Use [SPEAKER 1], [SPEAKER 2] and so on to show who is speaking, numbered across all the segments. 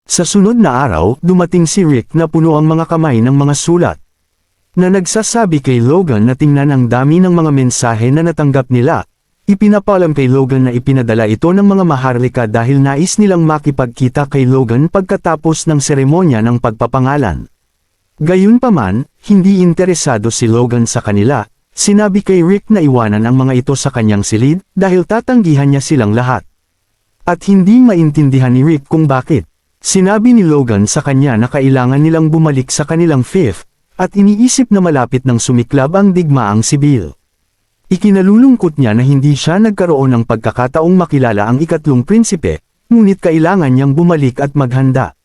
[SPEAKER 1] Sa sunod na araw, dumating si Rick na puno ang mga kamay ng mga sulat. Na nagsasabi kay Logan na tingnan ang dami ng mga mensahe na natanggap nila. Ipinapalam kay Logan na ipinadala ito ng mga maharlika dahil nais nilang makipagkita kay Logan pagkatapos ng seremonya ng pagpapangalan. Gayunpaman, hindi interesado si Logan sa kanila. Sinabi kay Rick na iwanan ang mga ito sa kanyang silid dahil tatanggihan niya silang lahat. At hindi maintindihan ni Rick kung bakit. Sinabi ni Logan sa kanya na kailangan nilang bumalik sa kanilang fifth, at iniisip na malapit ng sumiklab ang digmaang sibil. Ikinalulungkot niya na hindi siya nagkaroon ng pagkakataong makilala ang ikatlong prinsipe, ngunit kailangan niyang bumalik at maghanda.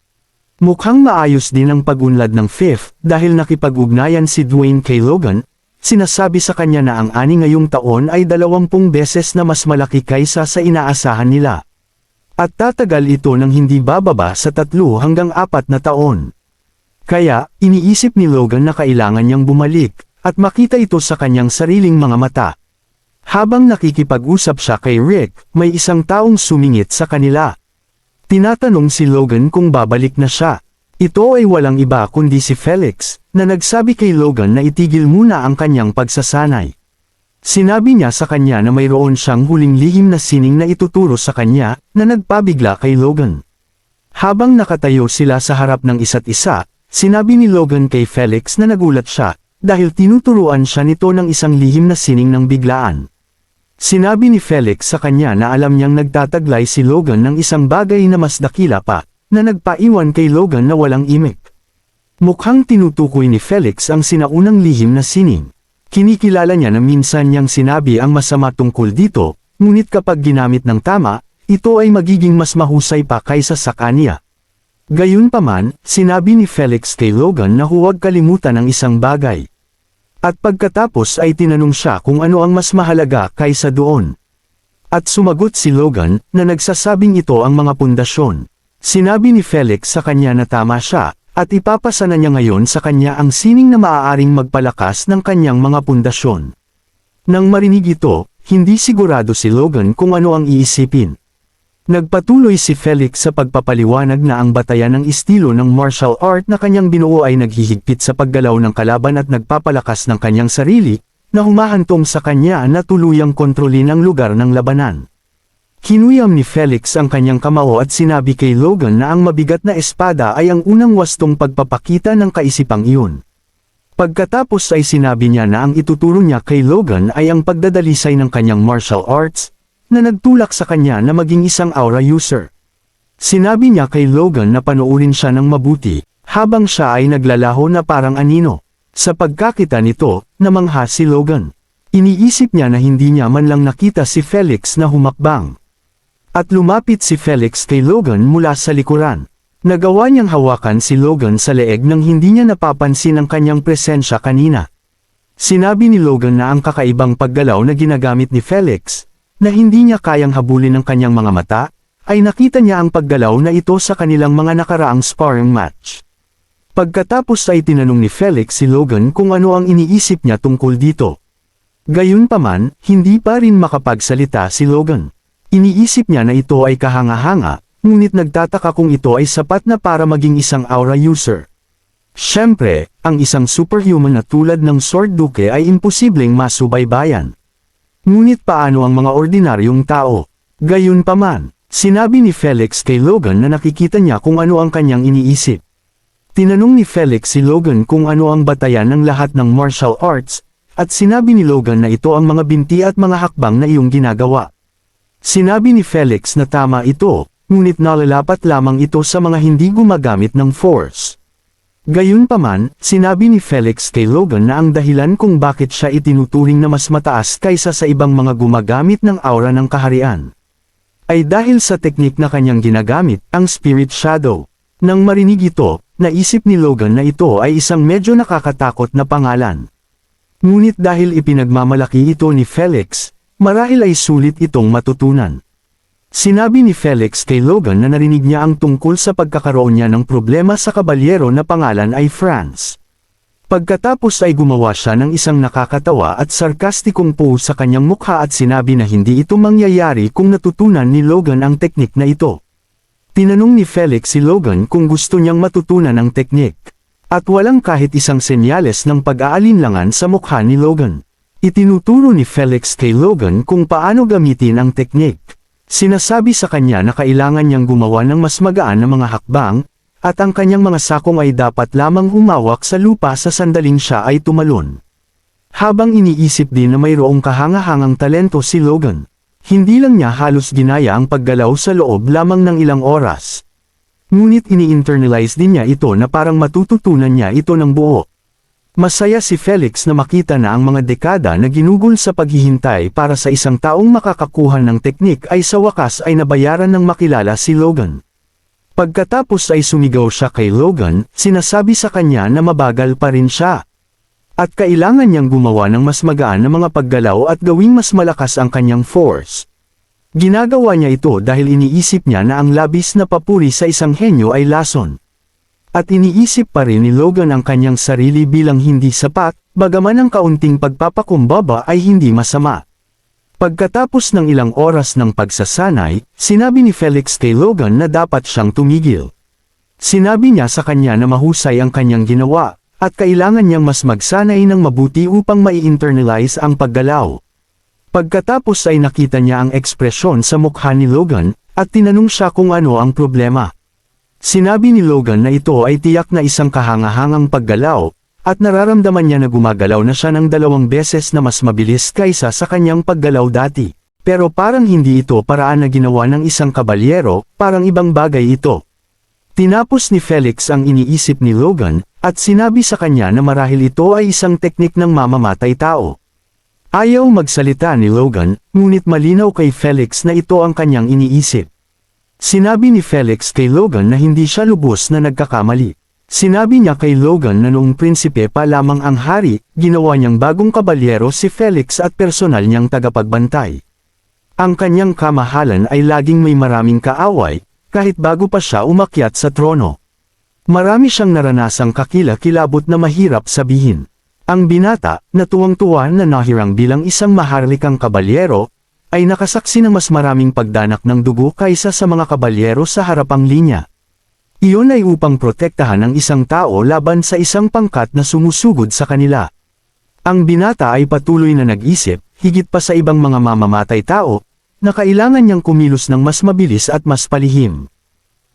[SPEAKER 1] Mukhang maayos din ang pag-unlad ng fifth dahil nakipag-ugnayan si Dwayne kay Logan, sinasabi sa kanya na ang ani ngayong taon ay 20 beses na mas malaki kaysa sa inaasahan nila. At tatagal ito ng hindi bababa sa 3 hanggang 4 na taon. Kaya, iniisip ni Logan na kailangan niyang bumalik, at makita ito sa kanyang sariling mga mata. Habang nakikipag-usap siya kay Rick, may isang taong sumingit sa kanila. Tinatanong si Logan kung babalik na siya. Ito ay walang iba kundi si Felix, na nagsabi kay Logan na itigil muna ang kanyang pagsasanay. Sinabi niya sa kanya na mayroon siyang huling lihim na sining na ituturo sa kanya, na nagpabigla kay Logan. Habang nakatayo sila sa harap ng isa't isa, sinabi ni Logan kay Felix na nagulat siya, dahil tinuturuan siya nito ng isang lihim na sining ng biglaan. Sinabi ni Felix sa kanya na alam niyang nagtataglay si Logan ng isang bagay na mas dakila pa, na nagpaiwan kay Logan na walang imik. Mukhang tinutukoy ni Felix ang sinaunang lihim na sining. Kinikilala niya na minsan niyang sinabi ang masama tungkol dito, ngunit kapag ginamit ng tama, ito ay magiging mas mahusay pa kaysa sa kanya. Gayunpaman, sinabi ni Felix kay Logan na huwag kalimutan ang isang bagay. At pagkatapos ay tinanong siya kung ano ang mas mahalaga kaysa doon. At sumagot si Logan na nagsasabing ito ang mga pundasyon. Sinabi ni Felix sa kanya na tama siya, at ipapasa na niya ngayon sa kanya ang sining na maaaring magpalakas ng kanyang mga pundasyon. Nang marinig ito, hindi sigurado si Logan kung ano ang iisipin. Nagpatuloy si Felix sa pagpapaliwanag na ang batayan ng estilo ng martial art na kanyang binuo ay naghihigpit sa paggalaw ng kalaban at nagpapalakas ng kanyang sarili, na humahantong sa kanya na tuluyang kontrolin ang lugar ng labanan. Kinuyam ni Felix ang kanyang kamao at sinabi kay Logan na ang mabigat na espada ay ang unang wastong pagpapakita ng kaisipang iyon. Pagkatapos ay sinabi niya na ang ituturo niya kay Logan ay ang pagdadalisay ng kanyang martial arts, na nagtulak sa kanya na maging isang aura user. Sinabi niya kay Logan na panoorin siya ng mabuti, habang siya ay naglalaho na parang anino. Sa pagkakita nito, namangha si Logan. Iniisip niya na hindi niya man lang nakita si Felix na humakbang. At lumapit si Felix kay Logan mula sa likuran. Nagawa niyang hawakan si Logan sa leeg nang hindi niya napapansin ang kanyang presensya kanina. Sinabi ni Logan na ang kakaibang paggalaw na ginagamit ni Felix, na hindi niya kayang habulin ng kanyang mga mata, ay nakita niya ang paggalaw na ito sa kanilang mga nakaraang sparring match. Pagkatapos ay tinanong ni Felix si Logan kung ano ang iniisip niya tungkol dito. Gayunpaman, hindi pa rin makapagsalita si Logan. Iniisip niya na ito ay kahanga-hanga, ngunit nagtataka kung ito ay sapat na para maging isang aura user. Siyempre, ang isang superhuman na tulad ng Sword Duke ay imposibleng masubaybayan. Ngunit paano ang mga ordinaryong tao? Gayunpaman, sinabi ni Felix kay Logan na nakikita niya kung ano ang kanyang iniisip. Tinanong ni Felix si Logan kung ano ang batayan ng lahat ng martial arts, at sinabi ni Logan na ito ang mga binti at mga hakbang na iyong ginagawa. Sinabi ni Felix na tama ito, ngunit nalalapat lamang ito sa mga hindi gumagamit ng force. Gayunpaman, sinabi ni Felix kay Logan na ang dahilan kung bakit siya itinuturing na mas mataas kaysa sa ibang mga gumagamit ng aura ng kaharian, ay dahil sa teknik na kanyang ginagamit, ang Spirit Shadow. Nang marinig ito, naisip ni Logan na ito ay isang medyo nakakatakot na pangalan. Ngunit dahil ipinagmamalaki ito ni Felix, marahil ay sulit itong matutunan. Sinabi ni Felix kay Logan na narinig niya ang tungkol sa pagkakaroon niya ng problema sa kabalyero na pangalan ay Franz. Pagkatapos ay gumawa siya ng isang nakakatawa at sarkastikong pose sa kanyang mukha at sinabi na hindi ito mangyayari kung natutunan ni Logan ang teknik na ito. Tinanong ni Felix si Logan kung gusto niyang matutunan ang teknik. At walang kahit isang senyales ng pag-aalinlangan sa mukha ni Logan. Itinuturo ni Felix kay Logan kung paano gamitin ang teknik. Sinasabi sa kanya na kailangan niyang gumawa ng mas magaan na mga hakbang, at ang kanyang mga sakong ay dapat lamang humawak sa lupa sa sandaling siya ay tumalon. Habang iniisip din na mayroong kahangahangang talento si Logan, hindi lang niya halos ginaya ang paggalaw sa loob lamang ng ilang oras. Ngunit ini-internalize din niya ito na parang matututunan niya ito ng buo. Masaya si Felix na makita na ang mga dekada na ginugol sa paghihintay para sa isang taong makakakuha ng teknik ay sa wakas ay nabayaran ng makilala si Logan. Pagkatapos ay sumigaw siya kay Logan, sinasabi sa kanya na mabagal pa rin siya. At kailangan niyang gumawa ng mas magaan na mga paggalaw at gawing mas malakas ang kanyang force. Ginagawa niya ito dahil iniisip niya na ang labis na papuri sa isang henyo ay lason. At iniisip pa rin ni Logan ang kanyang sarili bilang hindi sapat, bagaman ang kaunting pagpapakumbaba ay hindi masama. Pagkatapos ng ilang oras ng pagsasanay, sinabi ni Felix kay Logan na dapat siyang tumigil. Sinabi niya sa kanya na mahusay ang kanyang ginawa, at kailangan niyang mas magsanay ng mabuti upang mai-internalize ang paggalaw. Pagkatapos ay nakita niya ang ekspresyon sa mukha ni Logan, at tinanong siya kung ano ang problema. Sinabi ni Logan na ito ay tiyak na isang kahangahangang paggalaw, at nararamdaman niya na gumagalaw na siya ng 2 beses na mas mabilis kaysa sa kanyang paggalaw dati. Pero parang hindi ito paraan na ginawa ng isang kabalyero, parang ibang bagay ito. Tinapos ni Felix ang iniisip ni Logan, at sinabi sa kanya na marahil ito ay isang teknik ng mamamatay tao. Ayaw magsalita ni Logan, ngunit malinaw kay Felix na ito ang kanyang iniisip. Sinabi ni Felix kay Logan na hindi siya lubos na nagkakamali. Sinabi niya kay Logan na noong prinsipe pa lamang ang hari, ginawa niyang bagong kabalyero si Felix at personal niyang tagapagbantay. Ang kanyang kamahalan ay laging may maraming kaaway, kahit bago pa siya umakyat sa trono. Marami siyang naranasang kakila-kilabot na mahirap sabihin. Ang binata, na tuwang-tuwa na nahirang bilang isang maharlikang kabalyero, ay nakasaksi ng mas maraming pagdanak ng dugo kaysa sa mga kabalyero sa harapang linya. Iyon ay upang protektahan ang isang tao laban sa isang pangkat na sumusugod sa kanila. Ang binata ay patuloy na nag-isip, higit pa sa ibang mga mamamatay tao, na kailangan niyang kumilos ng mas mabilis at mas palihim.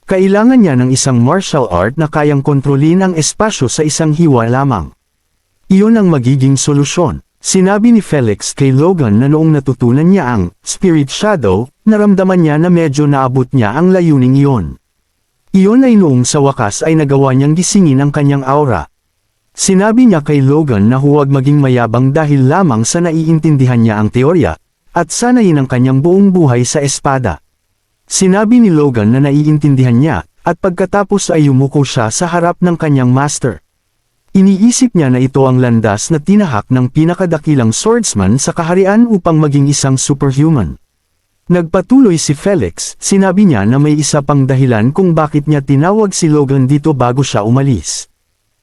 [SPEAKER 1] Kailangan niya ng isang martial art na kayang kontrolin ang espasyo sa isang hiwa lamang. Iyon ang magiging solusyon. Sinabi ni Felix kay Logan na noong natutunan niya ang Spirit Shadow, naramdaman niya na medyo naabot niya ang layuning iyon. Iyon ay noong sa wakas ay nagawa niyang gisingin ang kanyang aura. Sinabi niya kay Logan na huwag maging mayabang dahil lamang sa naiintindihan niya ang teorya, at sanayin ang kanyang buong buhay sa espada. Sinabi ni Logan na naiintindihan niya, at pagkatapos ay yumuko siya sa harap ng kanyang master. Iniisip niya na ito ang landas na tinahak ng pinakadakilang swordsman sa kaharian upang maging isang superhuman. Nagpatuloy si Felix, sinabi niya na may isa pang dahilan kung bakit niya tinawag si Logan dito bago siya umalis.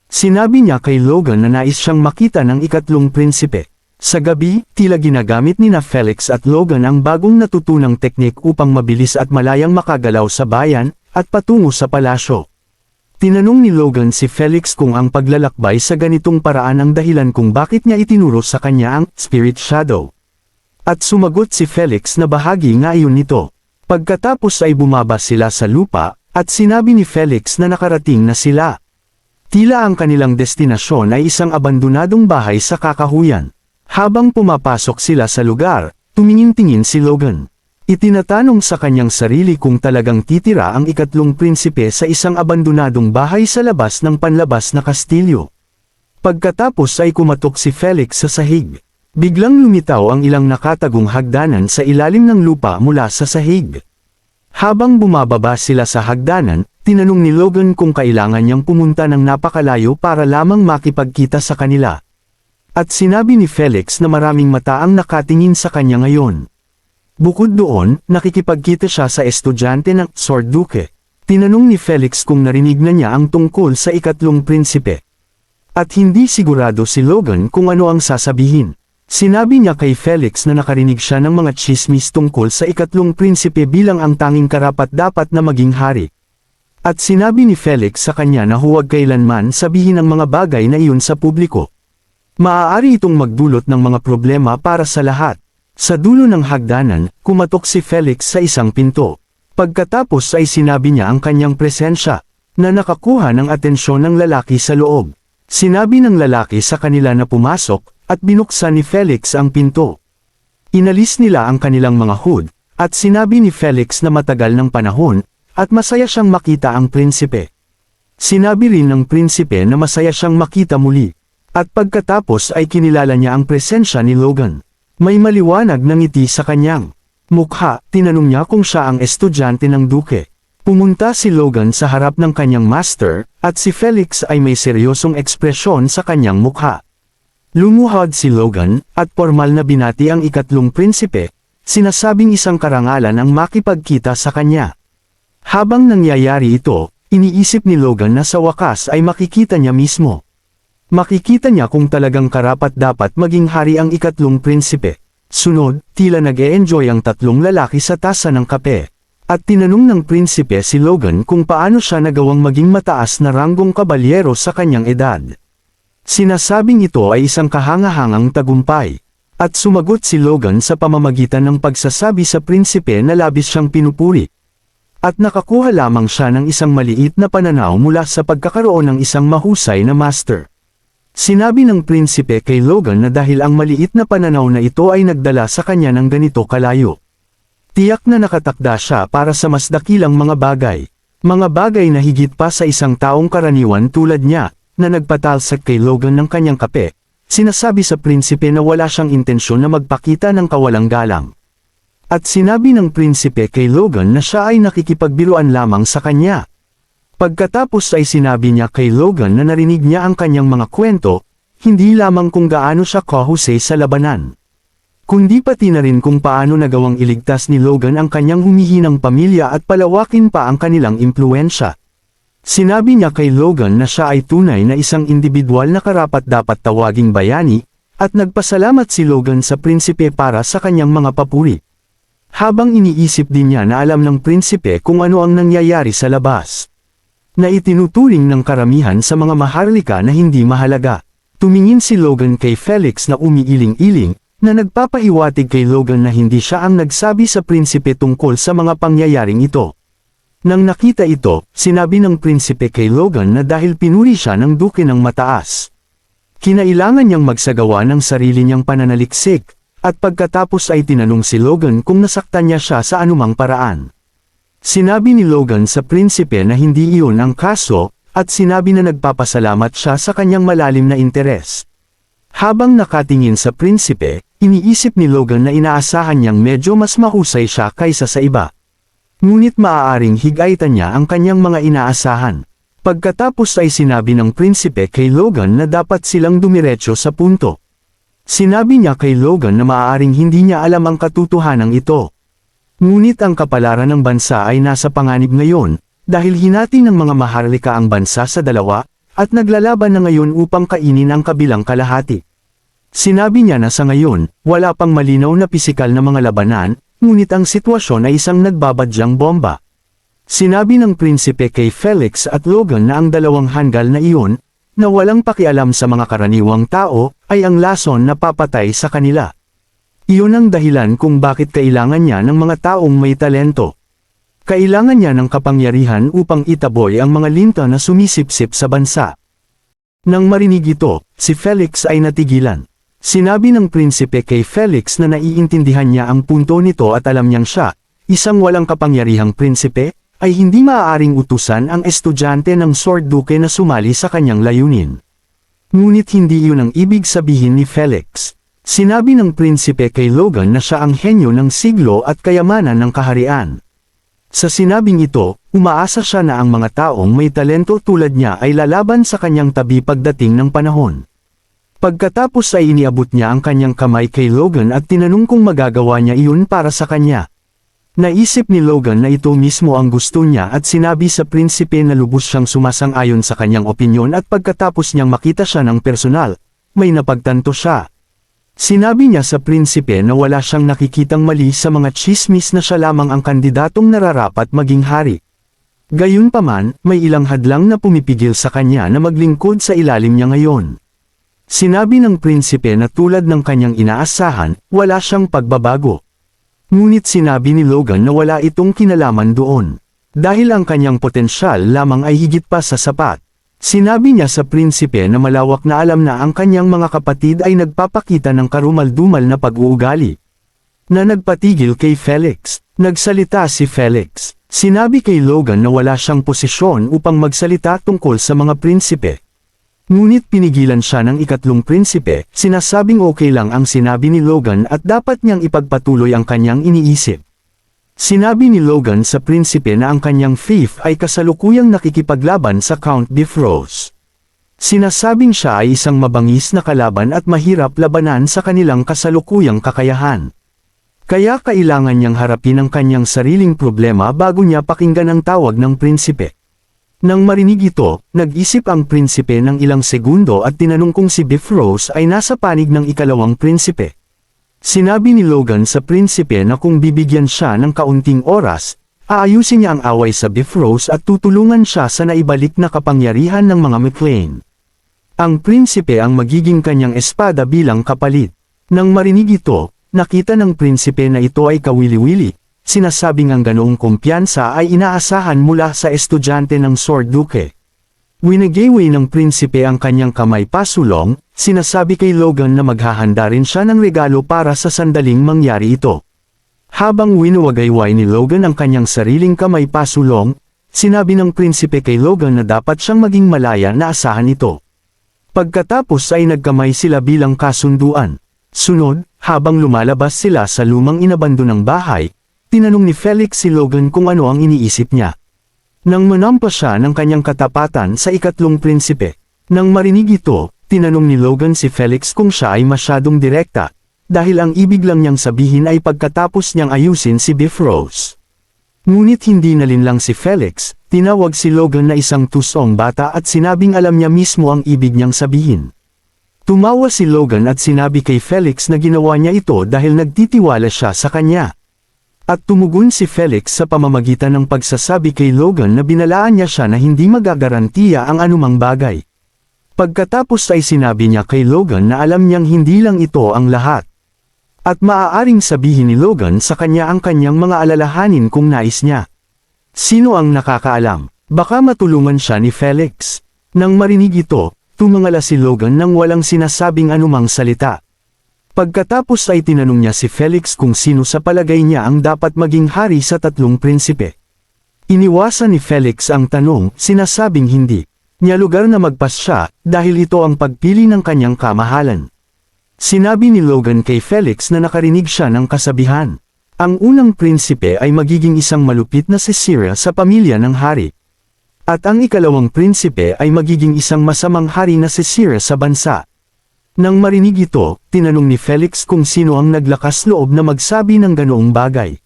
[SPEAKER 1] Sinabi niya kay Logan na nais siyang makita ng ikatlong prinsipe. Sa gabi, tila ginagamit ni Felix at Logan ang bagong natutunang teknik upang mabilis at malayang makagalaw sa bayan, at patungo sa palasyo. Tinanong ni Logan si Felix kung ang paglalakbay sa ganitong paraan ang dahilan kung bakit niya itinuro sa kanya ang Spirit Shadow. At sumagot si Felix na bahagi nga iyon nito. Pagkatapos ay bumaba sila sa lupa, at sinabi ni Felix na nakarating na sila. Tila ang kanilang destinasyon ay isang abandonadong bahay sa kakahuyan. Habang pumapasok sila sa lugar, tumingin-tingin si Logan. Itinatanong sa kanyang sarili kung talagang titira ang ikatlong prinsipe sa isang abandonadong bahay sa labas ng panlabas na kastilyo. Pagkatapos ay kumatok si Felix sa sahig. Biglang lumitaw ang ilang nakatagong hagdanan sa ilalim ng lupa mula sa sahig. Habang bumababa sila sa hagdanan, tinanong ni Logan kung kailangan niyang pumunta ng napakalayo para lamang makipagkita sa kanila. At sinabi ni Felix na maraming mata ang nakatingin sa kanya ngayon. Bukod doon, nakikipagkita siya sa estudyante ng Sword Duke. Tinanong ni Felix kung narinig na niya ang tungkol sa ikatlong prinsipe. At hindi sigurado si Logan kung ano ang sasabihin. Sinabi niya kay Felix na nakarinig siya ng mga tsismis tungkol sa ikatlong prinsipe bilang ang tanging karapat-dapat na maging hari. At sinabi ni Felix sa kanya na huwag kailanman sabihin ang mga bagay na iyon sa publiko. Maaari itong magdulot ng mga problema para sa lahat. Sa dulo ng hagdanan, kumatok si Felix sa isang pinto. Pagkatapos ay sinabi niya ang kanyang presensya, na nakakuha ng atensyon ng lalaki sa loob. Sinabi ng lalaki sa kanila na pumasok, at binuksan ni Felix ang pinto. Inalis nila ang kanilang mga hood, at sinabi ni Felix na matagal ng panahon, at masaya siyang makita ang prinsipe. Sinabi rin ng prinsipe na masaya siyang makita muli, at pagkatapos ay kinilala niya ang presensya ni Logan. May maliwanag na ngiti sa kanyang mukha, tinanong niya kung siya ang estudyante ng duke. Pumunta si Logan sa harap ng kanyang master, at si Felix ay may seryosong ekspresyon sa kanyang mukha. Lumuhod si Logan, at formal na binati ang ikatlong prinsipe, sinasabing isang karangalan ang makipagkita sa kanya. Habang nangyayari ito, iniisip ni Logan na sa wakas ay makikita niya mismo. Makikita niya kung talagang karapat-dapat maging hari ang ikatlong prinsipe. Sunod, tila nag-e-enjoy ang tatlong lalaki sa tasa ng kape. At tinanong ng prinsipe si Logan kung paano siya nagawang maging mataas na ranggong kabalyero sa kanyang edad. Sinasabing ito ay isang kahangahangang tagumpay. At sumagot si Logan sa pamamagitan ng pagsasabi sa prinsipe na labis siyang pinupuri. At nakakuha lamang siya ng isang maliit na pananaw mula sa pagkakaroon ng isang mahusay na master. Sinabi ng prinsipe kay Logan na dahil ang maliit na pananaw na ito ay nagdala sa kanya ng ganito kalayo. Tiyak na nakatakda siya para sa mas dakilang mga bagay. Mga bagay na higit pa sa isang taong karaniwan tulad niya, na nagpatalsak kay Logan ng kanyang kape. Sinasabi sa prinsipe na wala siyang intensyon na magpakita ng kawalang galang. At sinabi ng prinsipe kay Logan na siya ay nakikipagbiruan lamang sa kanya. Pagkatapos ay sinabi niya kay Logan na narinig niya ang kanyang mga kwento, hindi lamang kung gaano siya kahusay sa labanan, kundi pati na rin kung paano nagawang iligtas ni Logan ang kanyang humihinang pamilya at palawakin pa ang kanilang impluensya. Sinabi niya kay Logan na siya ay tunay na isang individual na karapat-dapat tawaging bayani, at nagpasalamat si Logan sa prinsipe para sa kanyang mga papuri. Habang iniisip din niya na alam ng prinsipe kung ano ang nangyayari sa labas, na itinuturing ng karamihan sa mga maharlika na hindi mahalaga. Tumingin si Logan kay Felix na umiiling-iling, na nagpapahiwatig kay Logan na hindi siya ang nagsabi sa prinsipe tungkol sa mga pangyayaring ito. Nang nakita ito, sinabi ng prinsipe kay Logan na dahil pinuri siya ng duke ng mataas, kinailangan niyang magsagawa ng sarili niyang pananaliksik, at pagkatapos ay tinanong si Logan kung nasaktan niya siya sa anumang paraan. Sinabi ni Logan sa prinsipe na hindi iyon ang kaso, at sinabi na nagpapasalamat siya sa kanyang malalim na interes. Habang nakatingin sa prinsipe, iniisip ni Logan na inaasahan niyang medyo mas mahusay siya kaysa sa iba. Ngunit maaaring higaitan niya ang kanyang mga inaasahan. Pagkatapos ay sinabi ng prinsipe kay Logan na dapat silang dumiretso sa punto. Sinabi niya kay Logan na maaaring hindi niya alam ang katotohanan ito. Ngunit ang kapalaran ng bansa ay nasa panganib ngayon, dahil hinati ng mga maharlika ang bansa sa dalawa, at naglalaban na ngayon upang kainin ang kabilang kalahati. Sinabi niya na sa ngayon, wala pang malinaw na pisikal na mga labanan, ngunit ang sitwasyon ay isang nagbabadyang bomba. Sinabi ng prinsipe kay Felix at Logan na ang dalawang hanggal na iyon, na walang pakialam sa mga karaniwang tao, ay ang lason na papatay sa kanila. Iyon ang dahilan kung bakit kailangan niya ng mga taong may talento. Kailangan niya ng kapangyarihan upang itaboy ang mga linta na sumisipsip sa bansa. Nang marinig ito, si Felix ay natigilan. Sinabi ng prinsipe kay Felix na naiintindihan niya ang punto nito at alam niyang siya, isang walang kapangyarihang prinsipe, ay hindi maaaring utusan ang estudyante ng Sword Duke na sumali sa kanyang layunin. Ngunit hindi iyon ang ibig sabihin ni Felix. Sinabi ng prinsipe kay Logan na siya ang henyo ng siglo at kayamanan ng kaharian. Sa sinabing ito, umaasa siya na ang mga taong may talento tulad niya ay lalaban sa kanyang tabi pagdating ng panahon. Pagkatapos ay iniabot niya ang kanyang kamay kay Logan at tinanong kung magagawa niya iyon para sa kanya. Naisip ni Logan na ito mismo ang gusto niya at sinabi sa prinsipe na lubos siyang sumasang-ayon sa kanyang opinyon at pagkatapos niyang makita siya ng personal, may napagtanto siya. Sinabi niya sa prinsipe na wala siyang nakikitang mali sa mga tsismis na siya lamang ang kandidatong nararapat maging hari. Gayunpaman, may ilang hadlang na pumipigil sa kanya na maglingkod sa ilalim niya ngayon. Sinabi ng prinsipe na tulad ng kanyang inaasahan, wala siyang pagbabago. Ngunit sinabi ni Logan na wala itong kinalaman doon. Dahil ang kanyang potensyal lamang ay higit pa sa sapat. Sinabi niya sa prinsipe na malawak na alam na ang kanyang mga kapatid ay nagpapakita ng karumal-dumal na pag-uugali. Na nagpatigil kay Felix. Nagsalita si Felix. Sinabi kay Logan na wala siyang posisyon upang magsalita tungkol sa mga prinsipe. Ngunit pinigilan siya ng ikatlong prinsipe, sinasabing okay lang ang sinabi ni Logan at dapat niyang ipagpatuloy ang kanyang iniisip. Sinabi ni Logan sa prinsipe na ang kanyang fief ay kasalukuyang nakikipaglaban sa Count Bifrost. Sinasabing siya ay isang mabangis na kalaban at mahirap labanan sa kanilang kasalukuyang kakayahan. Kaya kailangan niyang harapin ang kanyang sariling problema bago niya pakinggan ang tawag ng prinsipe. Nang marinig ito, nag-isip ang prinsipe ng ilang segundo at tinanong kung si Bifrost ay nasa panig ng ikalawang prinsipe. Sinabi ni Logan sa prinsipe na kung bibigyan siya ng kaunting oras, aayusin niya ang away sa Bifrost at tutulungan siya sa naibalik na kapangyarihan ng mga McLean. Ang prinsipe ang magiging kanyang espada bilang kapalit. Nang marinig ito, nakita ng prinsipe na ito ay kawili-wili. Sinasabing ang ganoong kumpiyansa ay inaasahan mula sa estudyante ng Sword Duke. Winagaway ng prinsipe ang kanyang kamay pasulong, sinasabi kay Logan na maghahanda rin siya ng regalo para sa sandaling mangyari ito. Habang winuwagayway ni Logan ang kanyang sariling kamay pasulong, sinabi ng prinsipe kay Logan na dapat siyang maging malaya na asahan ito. Pagkatapos ay nagkamay sila bilang kasunduan. Sunod, habang lumalabas sila sa lumang inabandonang bahay, tinanong ni Felix si Logan kung ano ang iniisip niya. Nang manampa siya ng kanyang katapatan sa ikatlong prinsipe. Nang marinig ito, tinanong ni Logan si Felix kung siya ay masyadong direkta, dahil ang ibig lang niyang sabihin ay pagkatapos niyang ayusin si Bifrost. Ngunit hindi nalinlang si Felix, tinawag si Logan na isang tusong bata at sinabing alam niya mismo ang ibig niyang sabihin. Tumawa si Logan at sinabi kay Felix na ginawa niya ito dahil nagtitiwala siya sa kanya. At tumugon si Felix sa pamamagitan ng pagsasabi kay Logan na binalaan niya siya na hindi magagarantiya ang anumang bagay. Pagkatapos ay sinabi niya kay Logan na alam niyang hindi lang ito ang lahat. At maaaring sabihin ni Logan sa kanya ang kanyang mga alalahanin kung nais niya. Sino ang nakakaalam? Baka matulungan siya ni Felix. Nang marinig ito, tumangala si Logan nang walang sinasabing anumang salita. Pagkatapos ay tinanong niya si Felix kung sino sa palagay niya ang dapat maging hari sa tatlong prinsipe. Iniwasan ni Felix ang tanong, sinasabing hindi niya lugar na magpas siya dahil ito ang pagpili ng kanyang kamahalan. Sinabi ni Logan kay Felix na nakarinig siya ng kasabihan. Ang unang prinsipe ay magiging isang malupit na sisira sa pamilya ng hari. At ang ikalawang prinsipe ay magiging isang masamang hari na sisira sa bansa. Nang marinig ito, tinanong ni Felix kung sino ang naglakas loob na magsabi ng ganoong bagay.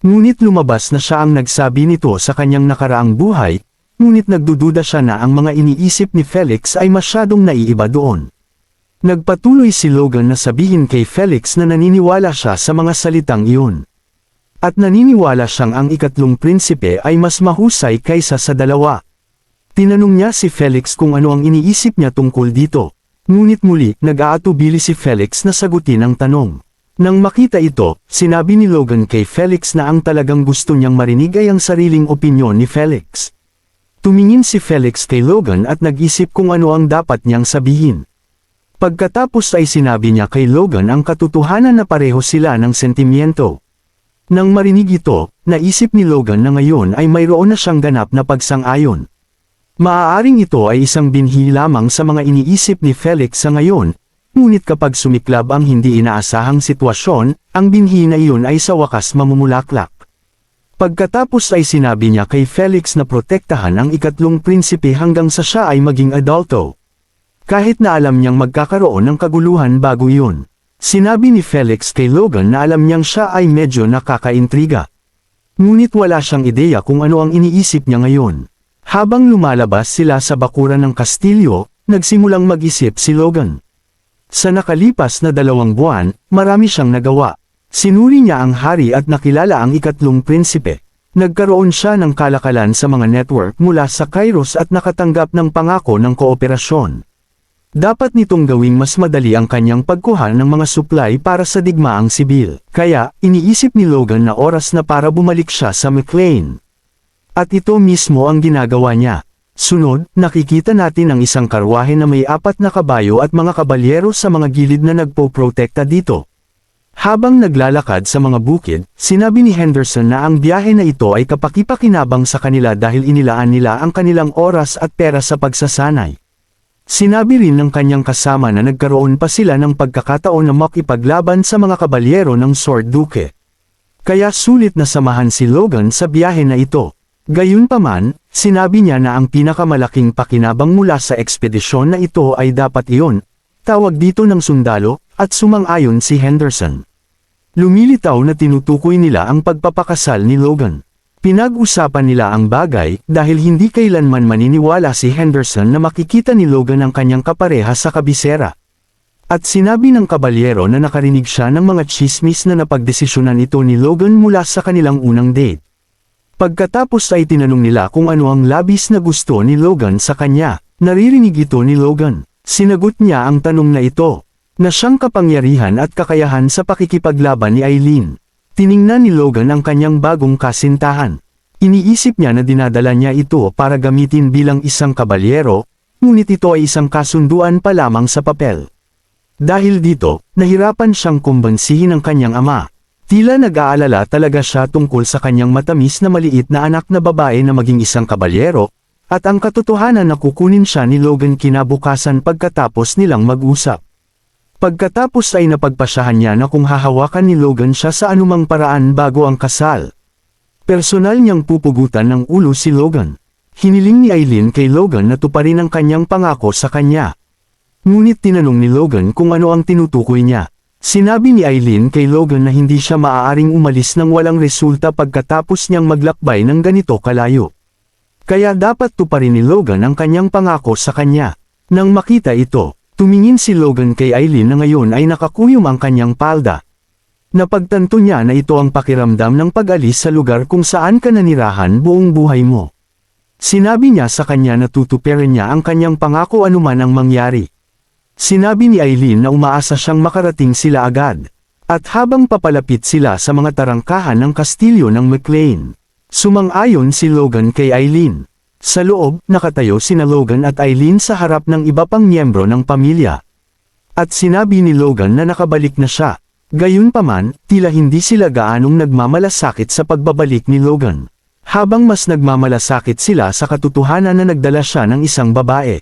[SPEAKER 1] Ngunit lumabas na siya ang nagsabi nito sa kanyang nakaraang buhay, ngunit nagdududa siya na ang mga iniisip ni Felix ay masyadong naiiba doon. Nagpatuloy si Logan na sabihin kay Felix na naniniwala siya sa mga salitang iyon. At naniniwala siyang ang ikatlong prinsipe ay mas mahusay kaysa sa dalawa. Tinanong niya si Felix kung ano ang iniisip niya tungkol dito. Ngunit muli, nag-aatubili si Felix na sagutin ang tanong. Nang makita ito, sinabi ni Logan kay Felix na ang talagang gusto niyang marinig ay ang sariling opinyon ni Felix. Tumingin si Felix kay Logan at nag-isip kung ano ang dapat niyang sabihin. Pagkatapos ay sinabi niya kay Logan ang katotohanan na pareho sila ng sentimiento. Nang marinig ito, naisip ni Logan na ngayon ay mayroon na siyang ganap na pagsang-ayon. Maaaring ito ay isang binhi lamang sa mga iniisip ni Felix sa ngayon, ngunit kapag sumiklab ang hindi inaasahang sitwasyon, ang binhi na iyon ay sa wakas mamumulaklak. Pagkatapos ay sinabi niya kay Felix na protektahan ang ikatlong prinsipe hanggang sa siya ay maging adulto. Kahit na alam niyang magkakaroon ng kaguluhan bago iyon. Sinabi ni Felix kay Logan na alam niyang siya ay medyo nakakaintriga. Ngunit wala siyang ideya kung ano ang iniisip niya ngayon. Habang lumalabas sila sa bakuran ng kastilyo, nagsimulang mag-isip si Logan. Sa nakalipas na 2 buwan, marami siyang nagawa. Sinuri niya ang hari at nakilala ang ikatlong prinsipe. Nagkaroon siya ng kalakalan sa mga network mula sa Kairos at nakatanggap ng pangako ng kooperasyon. Dapat nitong gawing mas madali ang kanyang pagkuha ng mga supply para sa digmaang sibil. Kaya, iniisip ni Logan na oras na para bumalik siya sa McLean. At ito mismo ang ginagawa niya. Sunod, nakikita natin ang isang karwahe na may 4 na kabayo at mga kabalyero sa mga gilid na nagpoprotekta dito. Habang naglalakad sa mga bukid, sinabi ni Henderson na ang biyahe na ito ay kapakipakinabang sa kanila dahil inilaan nila ang kanilang oras at pera sa pagsasanay. Sinabi rin ng kanyang kasama na nagkaroon pa sila ng pagkakataon na makipaglaban sa mga kabalyero ng Sword Duke. Kaya sulit na samahan si Logan sa biyahe na ito. Gayunpaman, sinabi niya na ang pinakamalaking pakinabang mula sa ekspedisyon na ito ay dapat iyon, tawag dito ng sundalo, at sumang-ayon si Henderson. Lumilitaw na tinutukoy nila ang pagpapakasal ni Logan. Pinag-usapan nila ang bagay dahil hindi kailanman maniniwala si Henderson na makikita ni Logan ang kanyang kapareha sa kabisera. At sinabi ng kabalyero na nakarinig siya ng mga chismis na napagdesisyonan ito ni Logan mula sa kanilang unang date. Pagkatapos ay tinanong nila kung ano ang labis na gusto ni Logan sa kanya. Naririnig ito ni Logan. Sinagot niya ang tanong na ito, na siyang kapangyarihan at kakayahan sa pakikipaglaban ni Eileen. Tiningnan ni Logan ang kanyang bagong kasintahan. Iniisip niya na dinadala niya ito para gamitin bilang isang kabalyero, ngunit ito ay isang kasunduan pa lamang sa papel. Dahil dito, nahirapan siyang kumbansihin ang kanyang ama. Tila nag-aalala talaga siya tungkol sa kanyang matamis na maliit na anak na babae na maging isang kabalyero, at ang katotohanan na kukunin siya ni Logan kinabukasan pagkatapos nilang mag-usap. Pagkatapos ay napagpasyahan niya na kung hahawakan ni Logan siya sa anumang paraan bago ang kasal. Personal niyang pupugutan ng ulo si Logan. Hiniling ni Eileen kay Logan na tuparin ang kanyang pangako sa kanya. Ngunit tinanong ni Logan kung ano ang tinutukoy niya. Sinabi ni Eileen kay Logan na hindi siya maaaring umalis ng walang resulta pagkatapos niyang maglakbay ng ganito kalayo. Kaya dapat tuparin ni Logan ang kanyang pangako sa kanya. Nang makita ito, tumingin si Logan kay Eileen na ngayon ay nakakuyom ang kanyang palda. Napagtanto niya na ito ang pakiramdam ng pag-alis sa lugar kung saan ka nanirahan buong buhay mo. Sinabi niya sa kanya na tutuparin niya ang kanyang pangako anuman ang mangyari. Sinabi ni Eileen na umaasa siyang makarating sila agad. At habang papalapit sila sa mga tarangkahan ng kastilyo ng McLean, sumang-ayon si Logan kay Eileen. Sa loob, nakatayo sina Logan at Eileen sa harap ng iba pang miyembro ng pamilya. At sinabi ni Logan na nakabalik na siya. Gayunpaman, tila hindi sila gaanong nagmamalasakit sa pagbabalik ni Logan. Habang mas nagmamalasakit sila sa katotohanan na nagdala siya ng isang babae.